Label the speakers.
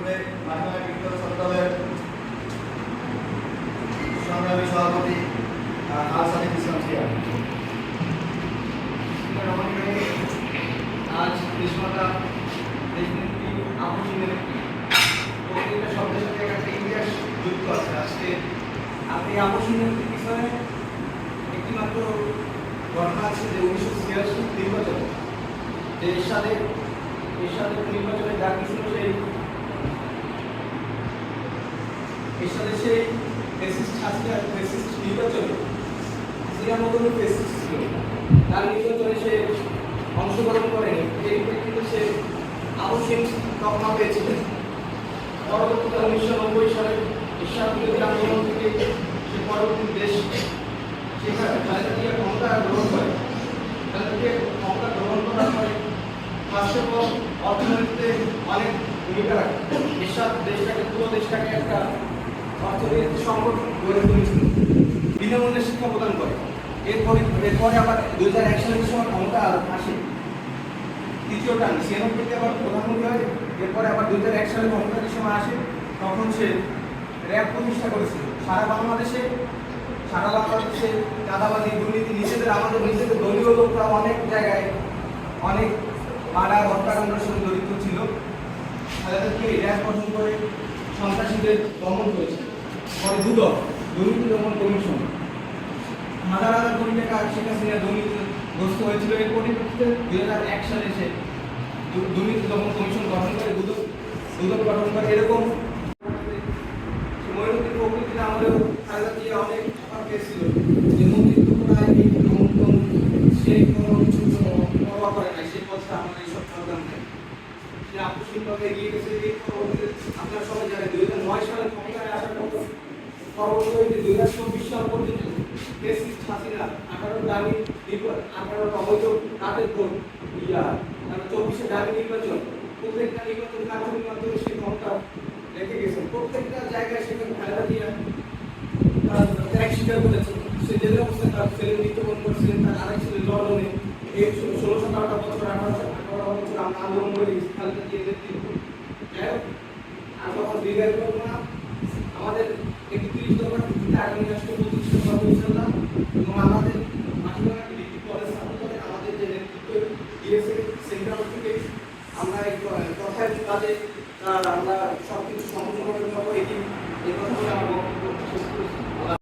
Speaker 1: ইতিপূর্বে মাধ্যমিক বিদ্যালয় ছাত্রদলের সংগ্রামী সভাপতি আসাদিক ইসলাম জিয়া। আজ গ্রীষ্মতা দেশনেত্রী আপসীনের প্রত্যেকটা শব্দের সাথে একটা ইতিহাস যুক্ত আছে। আজকে আপনি আপসীনের পিছনে একটি মাত্র ঘটনা আছে যে 1986 নির্বাচনে যে এরশাদের নির্বাচনে যা কিছু সেই এরশাদের সেই ফেসিস্ট হাসিনা ফেসিস্ট নির্বাচনে হাসিনার মতন ফেসিস্ট ছিল, তার নির্বাচনে সে অংশগ্রহণ করেনি। এই প্রেক্ষিতে সে আবশ্যিক তকমা পেয়েছিলেন। পরবর্তীতে 1990 সালে এরশাদ বিরোধী আন্দোলন থেকে সে পরবর্তী দেশ সেখানে খালেদা জিয়া ক্ষমতা গ্রহণ করে। খালেদা জিয়া ক্ষমতা গ্রহণ করার পরে রাষ্ট্রপতি অর্থনীতিতে অনেক ভূমিকা রাখে। এরশাদ পুরো দেশটাকে একটা অর্থনৈতিক সংকট গড়ে তুলেছিল, বিনামূল্যে শিক্ষা প্রদান করে। এরপরে আবার 2001 সালের সময় ক্ষমতা আসে তৃতীয় টার্ম, 96 আবার প্রধানমন্ত্রী হয়। এরপরে আবার 2001 সালে ক্ষমতার সময় আসে, তখন সে র্যাব প্রতিষ্ঠা করেছিল। সারা বাংলাদেশে চাঁদাবাজি দুর্নীতি আমাদের নিজেদের দলীয় লোকরা অনেক জায়গায় অনেক মার্ডার হত্যাকাণ্ডের সঙ্গে জড়িত ছিল। তাদেরকে র্যাব গঠন করে সন্ত্রাসীদের দমন করেছে। পরে দুর্নীতি দমন কমিশন হাজার হাজার কোটি টাকা শেখ হাসিনা দুর্নীতিগ্রস্ত হয়েছিল। এর পরিপ্রেক্ষিতে 2001 সালে সে দুর্নীতি দমন কমিশন গঠন করে দুদক গঠন করে। এরকম ময়ূরীর প্রকৃতিতে আমাদের খালেদা জিয়া অনেক পেয়েছিল যে মন্ত্রিত্ব করা সে কোনো কিছু পরোয়া করে নাই, সেই পথটা আমাদের এইসব প্রোগ্রাম নেই। সে আকস্মিকভাবে এগিয়ে গেছে। এই পরবর্তীতে আপনারা সবাই জানেন 2009 সালে ক্ষমতায় আসার পর পরবর্তীতে 2024 সাল পর্যন্ত ফেসিস্ট হাসিনা 18 দামি 18 অবৈধ কাদের ভোট 24 দামি নির্বাচন, প্রত্যেকটা নির্বাচন কার্যক্রমের মাধ্যমে সে ক্ষমতা রেখে গেছেন। প্রত্যেকটা জায়গায় সেখানে খালেদা জিয়া ত্যাগ স্বীকার করেছে। সে জেলে অবস্থায় তার ছেলে মৃত্যুবরণ করেছিলেন, তার আরেক ছেলে লন্ডনে। এই 16-17 বছর 18 বছর আন্দোলন করে খালেদা জিয়া নেতৃত্ব। আর তখন দীর্ঘায়ু আমাদের